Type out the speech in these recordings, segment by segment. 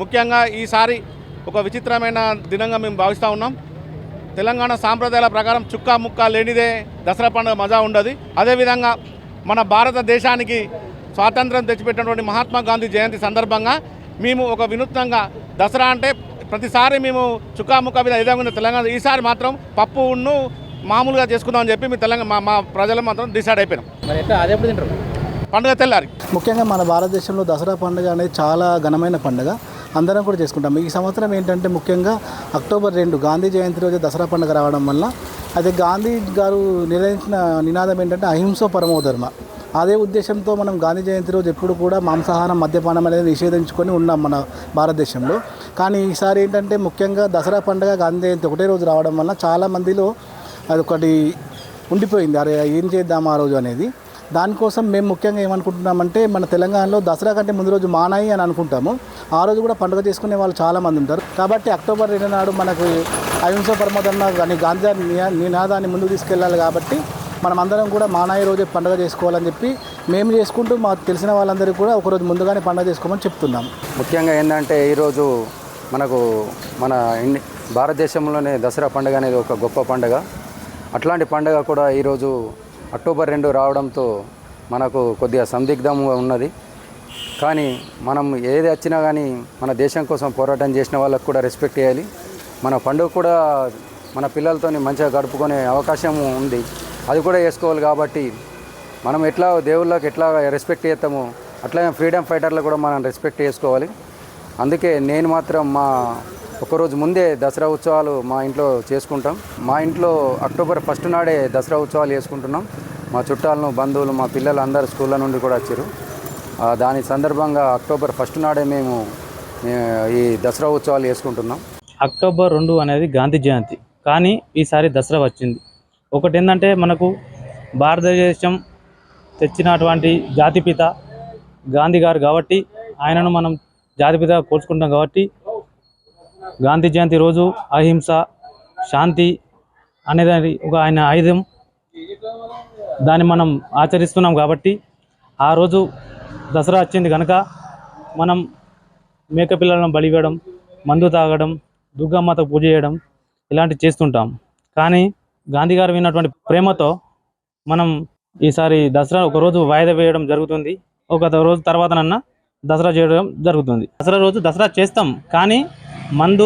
ముఖ్యంగా ఈసారి ఒక విచిత్రమైన దినంగా మేము భావిస్తూ ఉన్నాం. తెలంగాణ సాంప్రదాయాల ప్రకారం చుక్కా ముక్క లేనిదే దసరా పండుగ మజా ఉండదు. అదేవిధంగా మన భారతదేశానికి స్వాతంత్రం తెచ్చిపెట్టినటువంటి మహాత్మా గాంధీ జయంతి సందర్భంగా మేము ఒక వినూత్నంగా దసరా అంటే ప్రతిసారి మేము చుక్కా ముక్క మీద విధంగా తెలంగాణ ఈసారి మాత్రం పప్పు ఉన్ను మామూలుగా చేసుకుందామని చెప్పి మీ తెలంగాణ మా ప్రజలు మాత్రం డిసైడ్ అయిపోయినాం. పండుగ తెల్లారి ముఖ్యంగా మన భారతదేశంలో దసరా పండుగ అనేది చాలా ఘనమైన పండుగ, అందరం కూడా చేసుకుంటాం. ఈ సంవత్సరం ఏంటంటే ముఖ్యంగా అక్టోబర్ 2 గాంధీ జయంతి రోజు దసరా పండుగ రావడం వల్ల అదే గాంధీ గారు నిర్ణయించిన నినాదం ఏంటంటే అహింసో పరమో ధర్మ. అదే ఉద్దేశంతో మనం గాంధీ జయంతి రోజు ఎప్పుడు కూడా మాంసాహారం మద్యపానం అనేది నిషేధించుకొని ఉన్నాం మన భారతదేశంలో. కానీ ఈసారి ఏంటంటే ముఖ్యంగా దసరా పండుగ గాంధీ జయంతి ఒకటే రోజు రావడం వల్ల చాలామందిలో అదొకటి ఉండిపోయింది, అరే ఏం చేద్దాం ఆ రోజు అనేది. దానికోసం మేము ముఖ్యంగా ఏమనుకుంటున్నామంటే మన తెలంగాణలో దసరా కంటే ముందు రోజు మానాయి అని అనుకుంటాము. ఆ రోజు కూడా పండుగ చేసుకునే వాళ్ళు చాలామంది ఉంటారు. కాబట్టి అక్టోబర్ 2 నాడు మనకు అహింస పరమధర్మ కానీ గాంధీ నినాదాన్ని ముందుకు తీసుకెళ్ళాలి. కాబట్టి మనం అందరం కూడా మానాయి రోజే పండుగ చేసుకోవాలని చెప్పి మేము చేసుకుంటూ మాకు తెలిసిన వాళ్ళందరికీ కూడా ఒకరోజు ముందుగానే పండుగ చేసుకోమని చెప్తున్నాం. ముఖ్యంగా ఏంటంటే ఈరోజు మనకు మన భారతదేశంలోనే దసరా పండుగ అనేది ఒక గొప్ప పండుగ. అట్లాంటి పండుగ కూడా ఈరోజు అక్టోబర్ 2 రావడంతో మనకు కొద్దిగా సందిగ్ధంగా ఉన్నది. కానీ మనం ఏది వచ్చినా కానీ మన దేశం కోసం పోరాటం చేసిన వాళ్ళకు కూడా రెస్పెక్ట్ చేయాలి. మన పండుగ కూడా మన పిల్లలతో మంచిగా గడుపుకునే అవకాశం ఉంది, అది కూడా చేసుకోవాలి. కాబట్టి మనం ఎట్లా దేవుళ్ళకి ఎట్లా రెస్పెక్ట్ చేస్తామో అట్లాగే ఫ్రీడమ్ ఫైటర్లు కూడా మనం రెస్పెక్ట్ చేసుకోవాలి. అందుకే నేను మాత్రం ఒకరోజు ముందే దసరా ఉత్సవాలు మా ఇంట్లో చేసుకుంటాం. మా ఇంట్లో అక్టోబర్ 1 నాడే దసరా ఉత్సవాలు చేసుకుంటున్నాం. మా చుట్టాలను బంధువులు మా పిల్లలు అందరూ స్కూళ్ళ నుండి కూడా వచ్చారు. దాని సందర్భంగా అక్టోబర్ 1 నాడే మేము ఈ దసరా ఉత్సవాలు చేసుకుంటున్నాం. అక్టోబర్ 2 అనేది గాంధీ జయంతి, కానీ ఈసారి దసరా వచ్చింది. ఒకటి ఏంటంటే మనకు భారతదేశం తెచ్చినటువంటి జాతిపిత గాంధీ గారు కాబట్టి ఆయనను మనం జాతిపిత కోల్చుకుంటాం. కాబట్టి గాంధీ జయంతి రోజు అహింస శాంతి అనేది ఒక ఆయన ఆయుధం, దాన్ని మనం ఆచరిస్తున్నాం. కాబట్టి ఆ రోజు దసరా వచ్చింది కనుక మనం మేకపిల్లలను బలివేయడం, మందు తాగడం, దుర్గామాత పూజ చేయడం ఇలాంటివి చేస్తుంటాం. కానీ గాంధీ గారు విన్నటువంటి ప్రేమతో మనం ఈసారి దసరా ఒకరోజు వాయిదా వేయడం జరుగుతుంది. ఒక రోజు తర్వాతనన్నా దసరా చేయడం జరుగుతుంది. దసరా రోజు దసరా చేస్తాం, కానీ మందు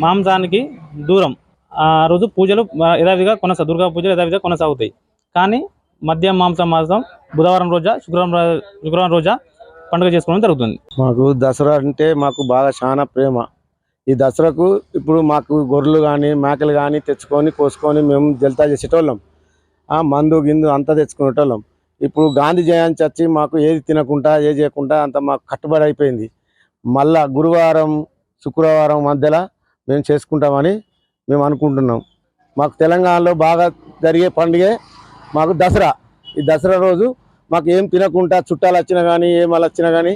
మాంసానికి దూరం. ఆ రోజు పూజలు యథావిధిగా దుర్గా పూజలు యథావిధిగా కొనసాగుతాయి. కానీ మద్యం మాంసం మాసం బుధవారం రోజా శుక్రవారం రోజా పండుగ చేసుకోవడం జరుగుతుంది. మాకు దసరా అంటే మాకు బాగా చాలా ప్రేమ. ఈ దసరాకు ఇప్పుడు మాకు గొర్రెలు కానీ మేకలు కానీ తెచ్చుకొని కోసుకొని మేము జల్తా చేసేటోళ్ళం, మందు గిందు అంతా తెచ్చుకునేటోళ్ళం. ఇప్పుడు గాంధీ జయంతి వచ్చి మాకు ఏది తినకుండా ఏది చేయకుండా అంత మాకు కట్టుబడి అయిపోయింది. మళ్ళా గురువారం శుక్రవారం మధ్యలో మేము చేసుకుంటామని మేము అనుకుంటున్నాం. మాకు తెలంగాణలో బాగా జరిగే పండుగే మాకు దసరా. ఈ దసరా రోజు మాకు ఏం తినకుండా చుట్టాలు వచ్చినా కానీ ఏమలు వచ్చినా కానీ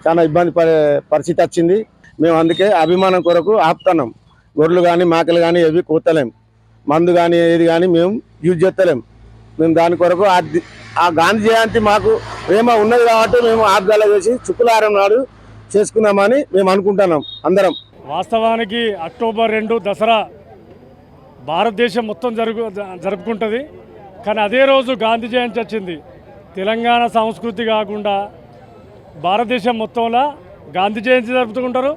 చాలా ఇబ్బంది పడే పరిస్థితి వచ్చింది. మేము అందుకే అభిమానం కొరకు ఆపుతున్నాం. గొర్రెలు కానీ మేకలు కానీ ఏవి కోతలేం, మందు కానీ ఏది కానీ మేము యూజ్ చేస్తలేం. మేము దాని కొరకు ఆ గాంధీ జయంతి మాకు ప్రేమ ఉన్నది కాబట్టి మేము ఆప్గాల చేసి శుక్రవారం నాడు చేసుకుందామని మేము అనుకుంటున్నాం అందరం. వాస్తవానికి అక్టోబర్ 2 దసరా భారతదేశం మొత్తం జరుపుకుంటుంది. కానీ అదే రోజు గాంధీ జయంతి వచ్చింది. తెలంగాణ సంస్కృతి కాకుండా భారతదేశం మొత్తంలో గాంధీ జయంతి జరుపుకుంటారు,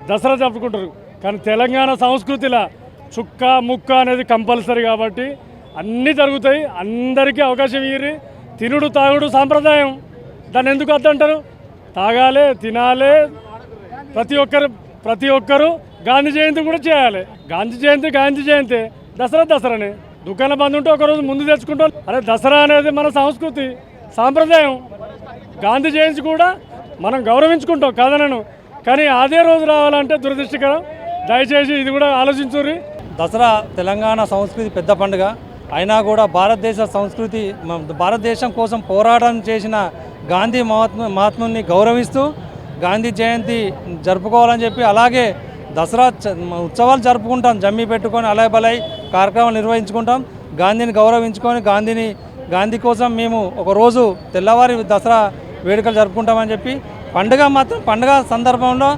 దసరా జరుపుకుంటారు. కానీ తెలంగాణ సంస్కృతిలో చుక్క ముక్క అనేది కంపల్సరీ కాబట్టి అన్నీ జరుగుతాయి. అందరికీ అవకాశం ఇయ్యి. తినుడు తాగుడు సాంప్రదాయం, దాన్ని ఎందుకు వద్దంటారు? తాగాలి, తినాలి. ప్రతి ఒక్కరు గాంధీ జయంతి కూడా చేయాలి. గాంధీ జయంతి, దసరానే. దుకాణ బంద్ ఉంటే ఒకరోజు ముందు తెచ్చుకుంటాం. అరే దసరా అనేది మన సంస్కృతి సాంప్రదాయం. గాంధీ జయంతి కూడా మనం గౌరవించుకుంటాం కాదనను, కానీ అదే రోజు రావాలంటే దురదృష్టకరం. దయచేసి ఇది కూడా ఆలోచించుర్రి. దసరా తెలంగాణ సంస్కృతి పెద్ద పండుగ అయినా కూడా భారతదేశం కోసం పోరాటం చేసిన గాంధీ మహాత్ముని గౌరవిస్తూ గాంధీ జయంతి జరుపుకోవాలని చెప్పి, అలాగే దసరా ఉత్సవాలు జరుపుకుంటాం. జమ్మి పెట్టుకొని అలయబలై కార్యక్రమాలు నిర్వహించుకుంటాం. గాంధీని గౌరవించుకొని గాంధీ కోసం మేము ఒకరోజు తెల్లవారి దసరా వేడుకలు జరుపుకుంటామని చెప్పి పండుగ సందర్భంలో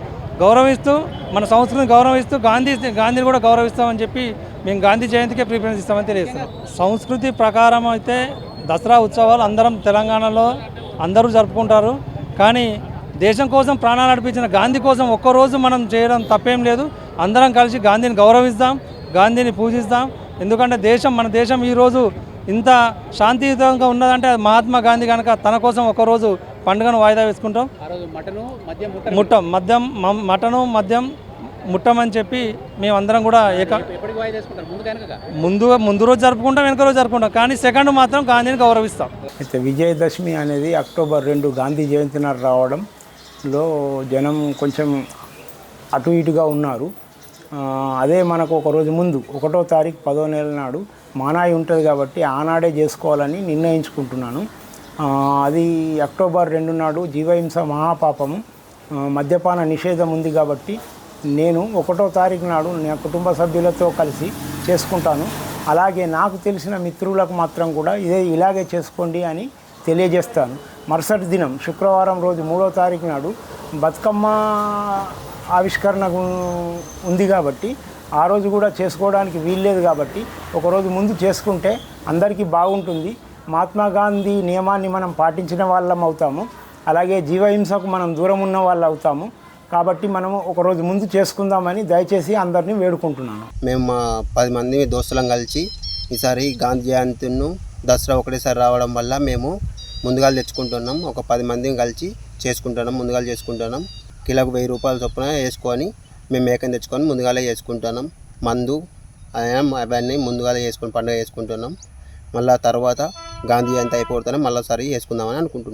గౌరవిస్తూ మన సంస్కృతిని గౌరవిస్తూ గాంధీని కూడా గౌరవిస్తామని చెప్పి మేము గాంధీ జయంతికే ప్రిఫరెన్స్ ఇస్తామని తెలియజేస్తున్నాం. సంస్కృతి ప్రకారం అయితే దసరా ఉత్సవాలు అందరం తెలంగాణలో అందరూ జరుపుకుంటారు. కానీ దేశం కోసం ప్రాణాలు అర్పించిన గాంధీ కోసం ఒక్కరోజు మనం చేయడం తప్పేం లేదు. అందరం కలిసి గాంధీని గౌరవిస్తాం, గాంధీని పూజిస్తాం. ఎందుకంటే మన దేశం ఈరోజు ఇంత శాంతియుతంగా ఉన్నదంటే అది మహాత్మా గాంధీ కనుక తన కోసం ఒకరోజు పండుగను వాయిదా వేసుకుంటాం. మటను మద్యం ముట్టమని చెప్పి మేమందరం కూడా ముందు రోజు జరుపుకుంటాం, వెనక రోజు జరుపుకుంటాం. కానీ సెకండ్ మాత్రం గాంధీని గౌరవిస్తాం. అయితే విజయదశమి అనేది అక్టోబర్ 2 గాంధీ జయంతి నాడు రావడంలో జనం కొంచెం అటు ఇటుగా ఉన్నారు. అదే మనకు ఒకరోజు ముందు 1వ తారీఖు 10వ నెల నాడు మానాయి ఉంటుంది కాబట్టి ఆనాడే చేసుకోవాలని నిర్ణయించుకుంటున్నాను. అది అక్టోబర్ 2 నాడు జీవహింస మహాపాపము, మద్యపాన నిషేధం ఉంది కాబట్టి నేను 1వ తారీఖు నాడు నా కుటుంబ సభ్యులతో కలిసి చేసుకుంటాను. అలాగే నాకు తెలిసిన మిత్రులకు మాత్రం కూడా ఇలాగే చేసుకోండి అని తెలియజేస్తాను. మరుసటి దినం శుక్రవారం రోజు 3వ తారీఖు నాడు బతుకమ్మ ఆవిష్కరణ ఉంది కాబట్టి ఆ రోజు కూడా చేసుకోవడానికి వీల్లేదు కాబట్టి ఒకరోజు ముందు చేసుకుంటే అందరికీ బాగుంటుంది. మహాత్మా గాంధీ నియమాన్ని మనం పాటించిన వాళ్ళం అవుతాము, అలాగే జీవహింసకు మనం దూరం ఉన్న వాళ్ళు అవుతాము. కాబట్టి మనము ఒకరోజు ముందు చేసుకుందామని దయచేసి అందరినీ వేడుకుంటున్నాను. మేము మా 10 మంది దోస్తులం కలిసి ఈసారి గాంధీ జయంతిను దసరా ఒకటేసారి రావడం వల్ల మేము ముందుగా తెచ్చుకుంటున్నాం. ఒక 10 మందిని కలిసి చేసుకుంటున్నాం, ముందుగా చేసుకుంటున్నాం. కిలోకు 1000 రూపాయల చొప్పున వేసుకొని మేము మేకని తెచ్చుకొని ముందుగానే చేసుకుంటున్నాం. మందు అవన్నీ ముందుగానే చేసుకొని పండుగ చేసుకుంటున్నాం. మళ్ళీ తర్వాత గాంధీ జయంతి అయిపోతేనే మళ్ళీసారి చేసుకుందామని అనుకుంటున్నాం.